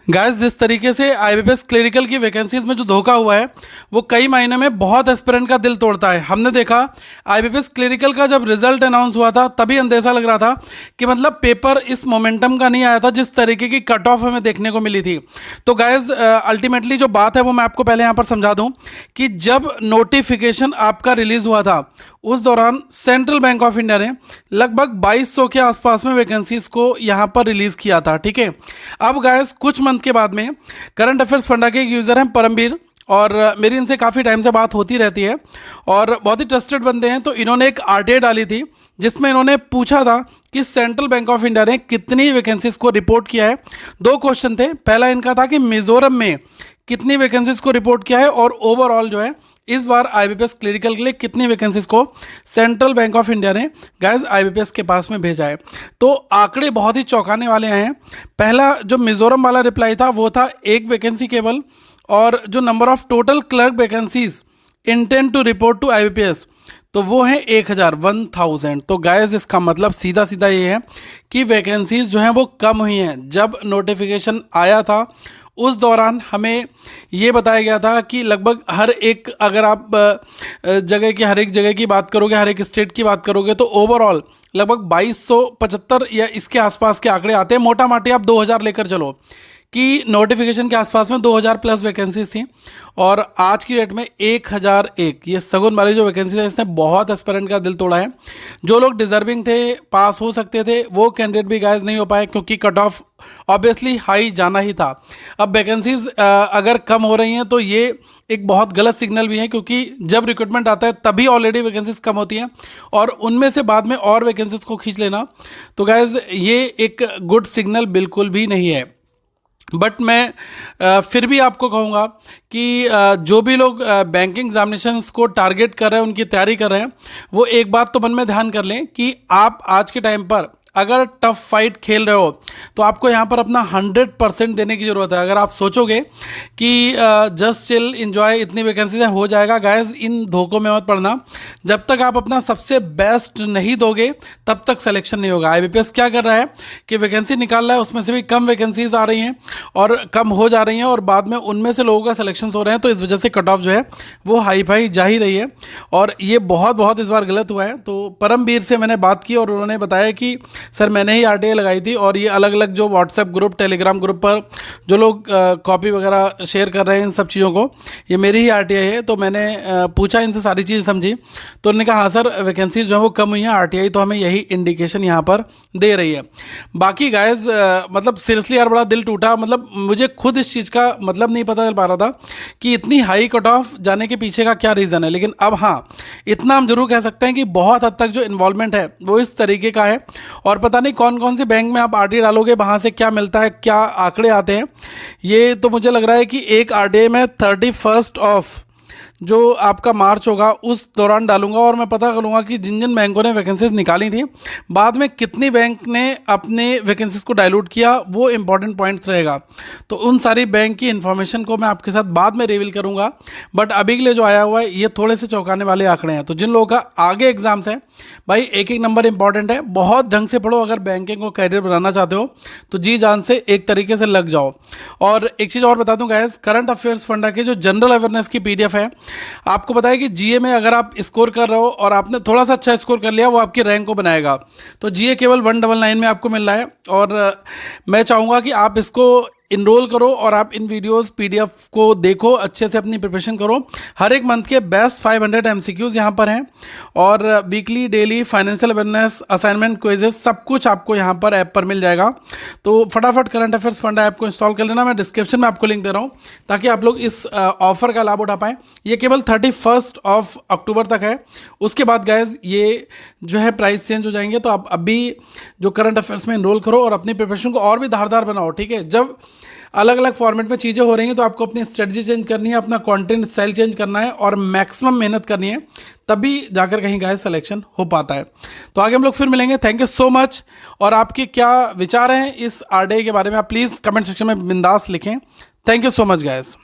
Guys जिस तरीके से आईबीपीएस क्लरिकल की वैकेंसीज में जो धोखा हुआ है वो कई महीने में बहुत एस्पिरेंट का दिल तोड़ता है। हमने देखा आईबीपीएस क्लरिकल का जब रिजल्ट अनाउंस हुआ था तभी अंदेशा लग रहा था कि मतलब पेपर इस मोमेंटम का नहीं आया था जिस तरीके की कट ऑफ हमें देखने को मिली थी। तो गाइस अल्टीमेटली जो बात है वो मैं आपको पहले यहाँ पर समझा दूँ कि जब नोटिफिकेशन आपका रिलीज हुआ था उस दौरान सेंट्रल बैंक ऑफ इंडिया ने लगभग 2200 के आसपास में वैकेंसीज को यहाँ पर रिलीज किया था। ठीक है, अब गाइस कुछ मंथ के बाद में करंट अफेयर्स फंडा के एक यूज़र हैं परमवीर, और मेरी इनसे काफ़ी टाइम से बात होती रहती है और बहुत ही ट्रस्टेड बंदे हैं। तो इन्होंने एक आरटीआई डाली थी जिसमें इन्होंने पूछा था कि सेंट्रल बैंक ऑफ इंडिया ने कितनी वैकेंसीज को रिपोर्ट किया है। दो क्वेश्चन थे, पहला इनका था कि मिजोरम में कितनी वैकेंसीज को रिपोर्ट किया है और ओवरऑल जो है इस बार आईबीपीएस क्लरिकल के लिए कितनी वैकेंसीज को सेंट्रल बैंक ऑफ इंडिया ने गाइस आईबीपीएस के पास में भेजा है। तो आंकड़े बहुत ही चौंकाने वाले हैं। पहला जो मिजोरम वाला रिप्लाई था वो था एक वैकेंसी केवल, और जो number of total clerk vacancies intend to report to IBPS तो वो है 1000। तो गाइस इसका मतलब सीधा सीधा ये है कि वैकेंसीज जो हैं वो कम हुई हैं। जब नोटिफिकेशन आया था उस दौरान हमें ये बताया गया था कि लगभग हर एक, अगर आप जगह की हर एक जगह की बात करोगे, हर एक स्टेट की बात करोगे तो ओवरऑल लगभग 2275 या इसके आसपास के आंकड़े आते हैं। मोटा माटी आप 2000 लेकर चलो कि नोटिफिकेशन के आसपास में 2000 प्लस वैकेंसीज थी और आज की डेट में 1001। ये सगुन वाली जो वैकेंसी है इसने बहुत एस्पिरेंट का दिल तोड़ा है। जो लोग डिजर्विंग थे, पास हो सकते थे, वो कैंडिडेट भी गाइस नहीं हो पाए क्योंकि कट ऑफ ऑब्वियसली हाई जाना ही था। अब वैकेंसीज अगर कम हो रही हैं तो ये एक बहुत गलत सिग्नल भी है क्योंकि जब रिक्रूटमेंट आता है तभी ऑलरेडी वैकेंसीज कम होती हैं और उनमें से बाद में और वैकेंसीज को खींच लेना, तो गाइस ये एक गुड सिग्नल बिल्कुल भी नहीं है। बट मैं फिर भी आपको कहूँगा कि जो भी लोग बैंकिंग एग्जामिनेशंस को टारगेट कर रहे हैं, उनकी तैयारी कर रहे हैं, वो एक बात तो मन में ध्यान कर लें कि आप आज के टाइम पर अगर टफ फाइट खेल रहे हो तो आपको यहाँ पर अपना 100% देने की ज़रूरत है। अगर आप सोचोगे कि जस्ट चिल इंजॉय इतनी वैकेंसी हो जाएगा, गाइस इन धोखों में मत पड़ना। जब तक आप अपना सबसे बेस्ट नहीं दोगे तब तक सिलेक्शन नहीं होगा। आईबीपीएस क्या कर रहा है कि वैकेंसी निकाल रहा है, उसमें से भी कम वैकेंसीज आ रही हैं और कम हो जा रही हैं और बाद में उनमें से लोगों का सिलेक्शन हो रहे हैं, तो इस वजह से कट ऑफ जो है वो हाई फाई जा ही रही है और ये बहुत इस बार गलत हुआ है। तो परमवीर से मैंने बात की और उन्होंने बताया कि सर मैंने ही आरटीआई लगाई थी और ये अलग अलग जो व्हाट्सएप ग्रुप, टेलीग्राम ग्रुप पर जो लोग कॉपी वगैरह शेयर कर रहे हैं इन सब चीज़ों को, ये मेरी ही आरटीआई है। तो मैंने पूछा इनसे, सारी चीज़ समझी तो उन्होंने कहा हाँ सर वैकेंसीज जो है वो कम हुई हैं, आरटीआई तो हमें यही इंडिकेशन यहाँ पर दे रही है। बाकी गाइस मतलब सीरियसली यार बड़ा दिल टूटा। मतलब मुझे खुद इस चीज़ का मतलब नहीं पता चल पा रहा था कि इतनी हाई कट ऑफ जाने के पीछे का क्या रीज़न है। लेकिन अब हाँ, इतना हम जरूर कह सकते हैं कि बहुत हद तक जो इन्वॉल्वमेंट है वो इस तरीके का है और पता नहीं कौन कौन से बैंक में आप आरटीआई डालोगे, वहाँ से क्या मिलता है, क्या आंकड़े आते हैं। ये तो मुझे लग रहा है कि एक आरटीआई में 31 ऑफ जो आपका मार्च होगा उस दौरान डालूंगा और मैं पता करूंगा कि जिन जिन बैंकों ने वैकेंसीज निकाली थी बाद में कितनी बैंक ने अपने वैकेंसीज को डाइल्यूट किया, वो इंपॉर्टेंट पॉइंट्स रहेगा। तो उन सारी बैंक की इन्फॉर्मेशन को मैं आपके साथ बाद में रिवील करूंगा। बट अभी के लिए जो आया हुआ है ये थोड़े से चौंकाने वाले आंकड़े हैं। तो जिन लोगों का आगे एग्जाम्स हैं भाई, एक एक नंबर इंपॉर्टेंट है, बहुत ढंग से पढ़ो। अगर बैंकिंग को कैरियर बनाना चाहते हो तो जी जान से एक तरीके से लग जाओ। और एक चीज़ और बता दूं गाइस, करंट अफेयर्स फंडा के जो जनरल अवेयरनेस की पीडीएफ है, आपको पता है कि जीए में अगर आप स्कोर कर रहे हो और आपने थोड़ा सा अच्छा स्कोर कर लिया वो आपकी रैंक को बनाएगा। तो जीए केवल 199 में आपको मिल रहा है और मैं चाहूँगा कि आप इसको इनरोल करो और आप इन वीडियोस पीडीएफ को देखो, अच्छे से अपनी प्रिपरेशन करो। हर एक मंथ के बेस्ट 500 एमसीक्यूज यहाँ पर हैं और weekly, daily financial awareness, assignment, quizzes सब कुछ आपको यहाँ पर ऐप पर मिल जाएगा। तो फटाफट करंट अफेयर्स फंडा ऐप को इंस्टॉल कर लेना। मैं डिस्क्रिप्शन में आपको लिंक दे रहा हूँ ताकि आप लोग इस ऑफर का लाभ उठा पाएँ। ये केवल 31 अक्टूबर तक है, उसके बाद गाइज ये जो है प्राइस चेंज हो जाएंगे। तो आप अभी जो करंट अफेयर्स में इनरोल करो और अपनी प्रिपरेशन को और भी धारदार बनाओ। ठीक है, जब अलग अलग फॉर्मेट में चीज़ें हो रही हैं तो आपको अपनी स्ट्रेटजी चेंज करनी है, अपना कंटेंट स्टाइल चेंज करना है और मैक्सिमम मेहनत करनी है, तभी जाकर कहीं गाइस सिलेक्शन हो पाता है। तो आगे हम लोग फिर मिलेंगे। Thank you so much. और आपके क्या विचार हैं इस आरटीआई के बारे में आप प्लीज़ कमेंट सेक्शन में बिंदास लिखें। Thank you so much guys.